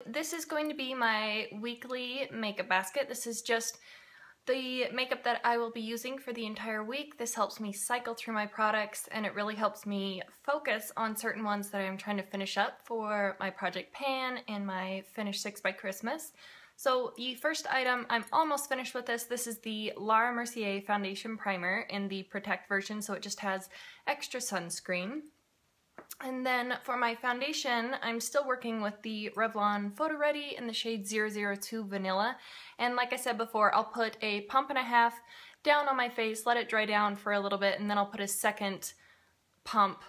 This is going to be my weekly makeup basket. This is just the makeup that I will be using for the entire week. This helps me cycle through my products, and it really helps me focus on certain ones that I'm trying to finish up for my Project Pan and my Finish 6 by Christmas. So the first item, I'm almost finished with this. This is the Laura Mercier Foundation Primer in the Protect version, so it just has extra sunscreen. And then for my foundation, I'm still working with the Revlon Photo Ready in the shade 002 Vanilla. And like I said before, I'll put a pump and a half down on my face, let it dry down for a little bit, and then I'll put a second pump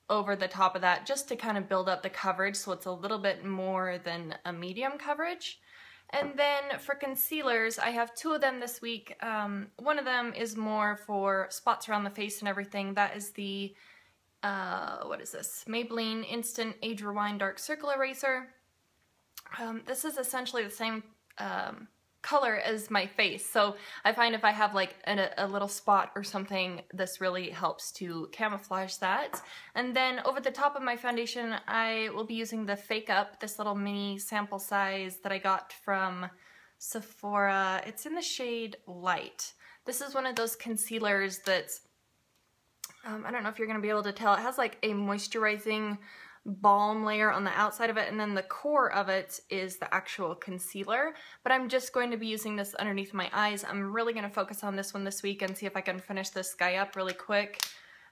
over the top of that just to kind of build up the coverage so it's a little bit more than a medium coverage. And then for concealers, I have two of them this week. One of them is more for spots around the face and everything. That is the what is this? Maybelline Instant Age Rewind Dark Circle Eraser. This is essentially the same color as my face, so I find if I have like a little spot or something, this really helps to camouflage that. And then over the top of my foundation, I will be using the Fake Up, this little mini sample size that I got from Sephora. It's in the shade Light. This is one of those concealers that's I don't know if you're going to be able to tell. It has like a moisturizing balm layer on the outside of it, and then the core of it is the actual concealer. But I'm just going to be using this underneath my eyes. I'm really going to focus on this one this week and see if I can finish this guy up really quick.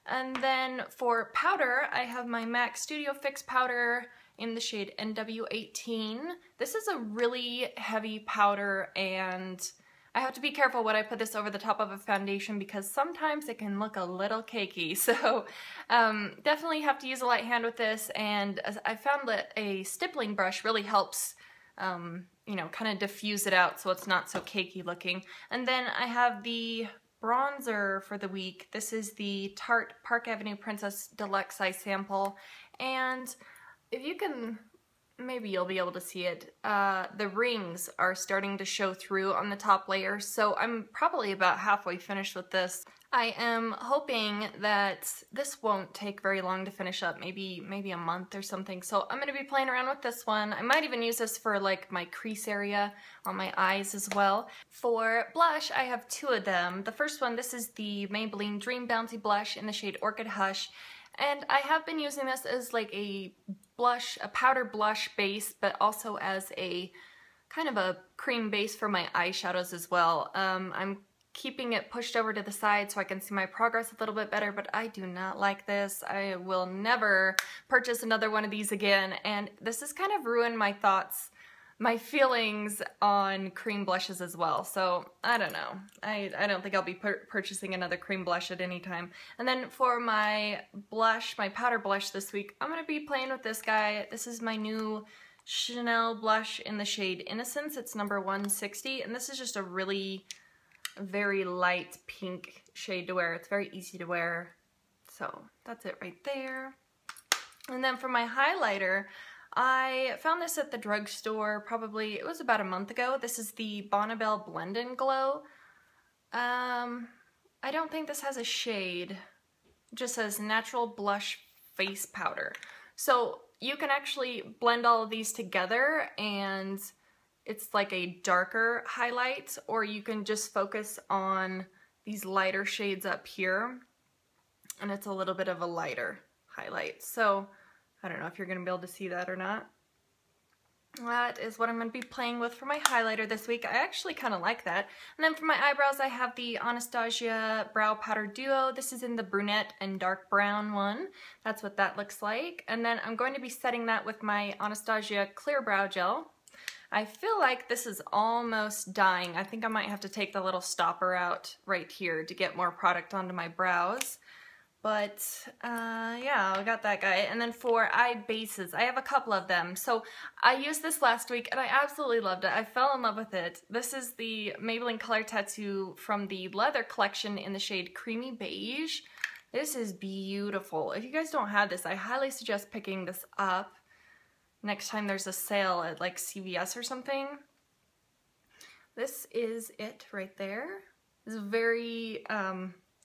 And then for powder, I have my MAC Studio Fix powder in the shade NW18. This is a really heavy powder, and I have to be careful when I put this over the top of a foundation because sometimes it can look a little cakey. So definitely have to use a light hand with this, and I found that a stippling brush really helps, you know, kind of diffuse it out so it's not so cakey looking. And then I have the bronzer for the week. This is the Tarte Park Avenue Princess Deluxe Size Sample, and if you can, maybe you'll be able to see it. The rings are starting to show through on the top layer, so I'm probably about halfway finished with this. I am hoping that this won't take very long to finish up, maybe a month or something, so I'm going to be playing around with this one. I might even use this for like my crease area on my eyes as well. For blush, I have two of them. The first one, this is the Maybelline Dream Bouncy Blush in the shade Orchid Hush. And I have been using this as like a blush, a powder blush base, but also as a kind of a cream base for my eyeshadows as well. I'm keeping it pushed over to the side so I can see my progress a little bit better, but I do not like this. I will never purchase another one of these again, and this has kind of ruined my thoughts, my feelings on cream blushes as well. So I don't know. I don't think I'll be purchasing another cream blush at any time. And then for my blush, my powder blush this week, I'm going to be playing with this guy. This is my new Chanel blush in the shade Innocence. It's number 160, and this is just a really very light pink shade to wear. It's very easy to wear. So that's it right there. And then for my highlighter, I found this at the drugstore probably, it was about a month ago. This is the Bonnabelle Blend and Glow. I don't think this has a shade. It just says Natural Blush Face Powder. So you can actually blend all of these together and it's like a darker highlight, or you can just focus on these lighter shades up here and it's a little bit of a lighter highlight. So I don't know if you're going to be able to see that or not. That is what I'm going to be playing with for my highlighter this week. I actually kind of like that. And then for my eyebrows, I have the Anastasia Brow Powder Duo. This is in the brunette and dark brown one. That's what that looks like. And then I'm going to be setting that with my Anastasia Clear Brow Gel. I feel like this is almost dying. I think I might have to take the little stopper out right here to get more product onto my brows. But yeah, I got that guy. And then for eye bases, I have a couple of them. So I used this last week and I absolutely loved it. I fell in love with it. This is the Maybelline Color Tattoo from the Leather Collection in the shade Creamy Beige. This is beautiful. If you guys don't have this, I highly suggest picking this up next time there's a sale at like CVS or something. This is it right there. It's very,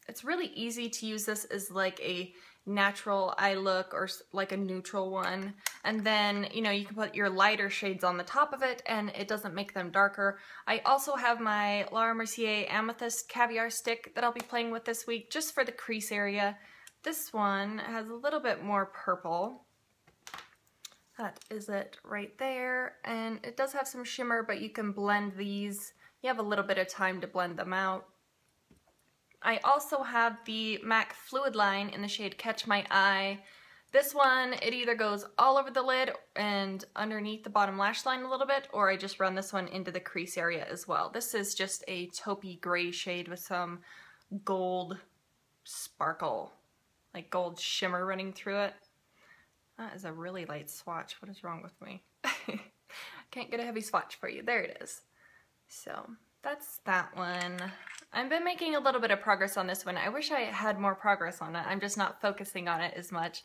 it's really easy to use this as like a natural eye look or like a neutral one. And then, you know, you can put your lighter shades on the top of it and it doesn't make them darker. I also have my Laura Mercier Amethyst Caviar Stick that I'll be playing with this week just for the crease area. This one has a little bit more purple. That is it right there. And it does have some shimmer, but you can blend these. You have a little bit of time to blend them out. I also have the MAC Fluid Line in the shade Catch My Eye. This one, it either goes all over the lid and underneath the bottom lash line a little bit, or I just run this one into the crease area as well. This is just a taupey gray shade with some gold sparkle, like gold shimmer running through it. That is a really light swatch. What is wrong with me? Can't get a heavy swatch for you. There it is. So that's that one. I've been making a little bit of progress on this one. I wish I had more progress on it. I'm just not focusing on it as much,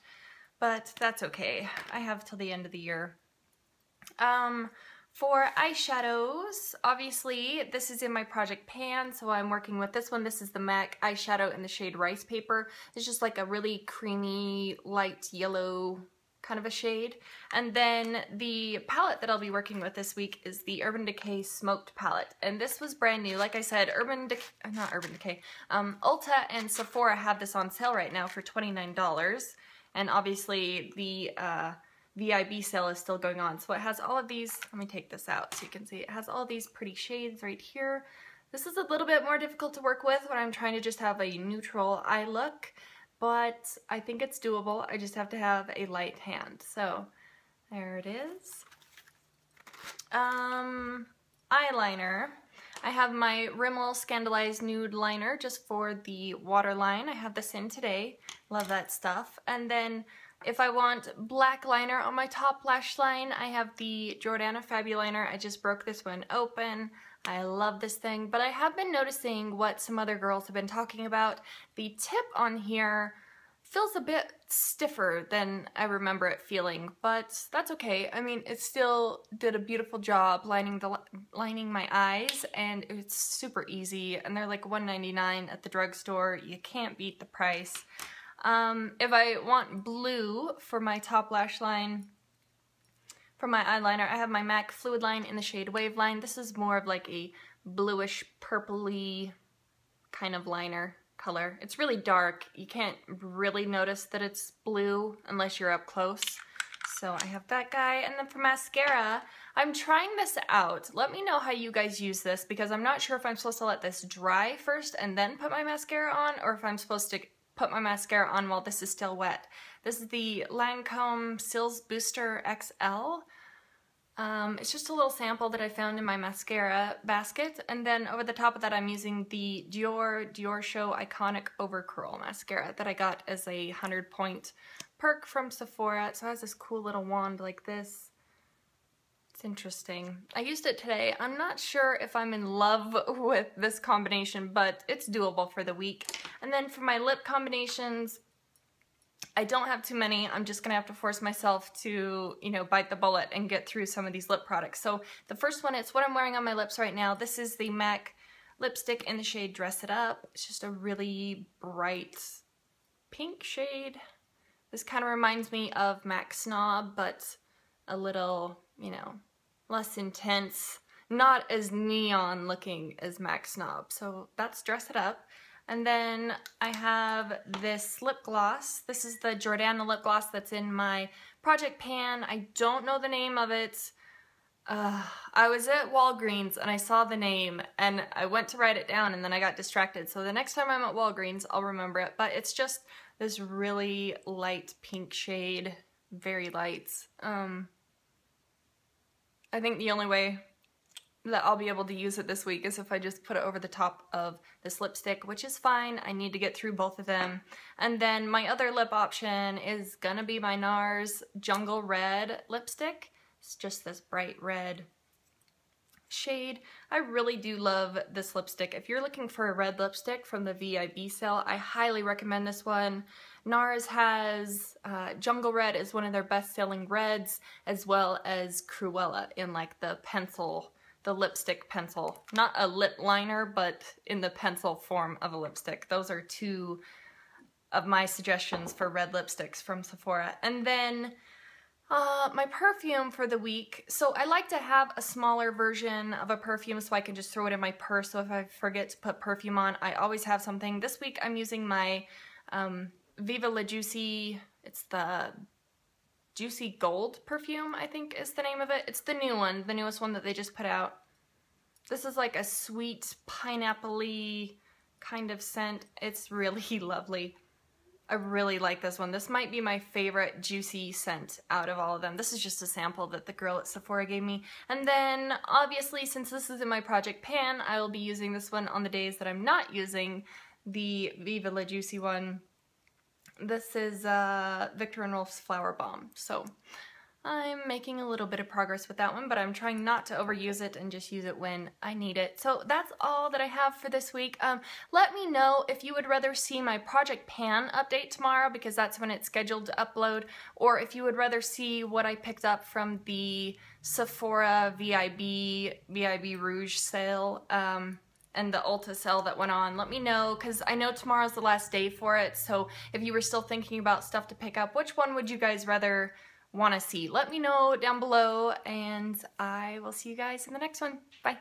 but that's okay. I have till the end of the year. For eyeshadows, obviously this is in my project pan, so I'm working with this one. This is the MAC eyeshadow in the shade Rice Paper. It's just like a really creamy, light yellow kind of a shade. And then the palette that I'll be working with this week is the Urban Decay Smoked palette. And this was brand new. Like I said, Ulta and Sephora have this on sale right now for $29. And obviously the VIB sale is still going on. So it has all of these, let me take this out so you can see. It has all these pretty shades right here. This is a little bit more difficult to work with when I'm trying to just have a neutral eye look, but I think it's doable. I just have to have a light hand. So there it is. Eyeliner. I have my Rimmel Scandalized Nude Liner just for the waterline. I have this in today. Love that stuff. And then if I want black liner on my top lash line, I have the Jordana Fabuliner. I just broke this one open. I love this thing, but I have been noticing what some other girls have been talking about. The tip on here feels a bit stiffer than I remember it feeling, but that's okay. I mean, it still did a beautiful job lining my eyes, and it's super easy, and they're like $1.99 at the drugstore. You can't beat the price. If I want blue for my top lash line, for my eyeliner, I have my MAC Fluid Line in the shade Waveline. This is more of like a bluish purpley kind of liner color. It's really dark. You can't really notice that it's blue unless you're up close. So I have that guy. And then for mascara, I'm trying this out. Let me know how you guys use this, because I'm not sure if I'm supposed to let this dry first and then put my mascara on, or if I'm supposed to put my mascara on while this is still wet. This is the Lancome Cils Booster XL. It's just a little sample that I found in my mascara basket, and then over the top of that I'm using the Dior Show Iconic Over Curl mascara that I got as a 100-point perk from Sephora. So it has this cool little wand like this. It's interesting. I used it today. I'm not sure if I'm in love with this combination, but it's doable for the week. And then for my lip combinations, I don't have too many. I'm just gonna have to force myself to, you know, bite the bullet and get through some of these lip products. So the first one, it's what I'm wearing on my lips right now. This is the MAC lipstick in the shade Dress It Up. It's just a really bright pink shade. This kind of reminds me of MAC Snob, but a little, you know, less intense, not as neon looking as MAC Snob. So that's Dress It Up. And then I have this lip gloss. This is the Jordana lip gloss that's in my project pan. I don't know the name of it. I was at Walgreens and I saw the name and I went to write it down and then I got distracted. So the next time I'm at Walgreens, I'll remember it. But it's just this really light pink shade, very light. I think the only way that I'll be able to use it this week is if I just put it over the top of this lipstick, which is fine. I need to get through both of them. And then my other lip option is gonna be my NARS Jungle Red lipstick. It's just this bright red shade. I really do love this lipstick. If you're looking for a red lipstick from the VIB sale, I highly recommend this one. NARS has Jungle Red is one of their best-selling reds, as well as Cruella in like the pencil, the lipstick pencil. Not a lip liner, but in the pencil form of a lipstick. Those are two of my suggestions for red lipsticks from Sephora. And then my perfume for the week. So I like to have a smaller version of a perfume so I can just throw it in my purse. So if I forget to put perfume on, I always have something. This week I'm using my Viva La Juicy, it's the Juicy Gold perfume, I think is the name of it. It's the new one, the newest one that they just put out. This is like a sweet, pineapple-y kind of scent. It's really lovely. I really like this one. This might be my favorite juicy scent out of all of them. This is just a sample that the girl at Sephora gave me. And then, obviously, since this is in my project pan, I will be using this one on the days that I'm not using the Viva La Juicy one. This is Victor and Rolf's Flower Bomb. So I'm making a little bit of progress with that one, but I'm trying not to overuse it and just use it when I need it. So that's all that I have for this week. Let me know if you would rather see my Project Pan update tomorrow, because that's when it's scheduled to upload, or if you would rather see what I picked up from the Sephora VIB Rouge sale. And the Ulta sale that went on. Let me know, because I know tomorrow's the last day for it, so if you were still thinking about stuff to pick up, which one would you guys rather want to see? Let me know down below, and I will see you guys in the next one. Bye.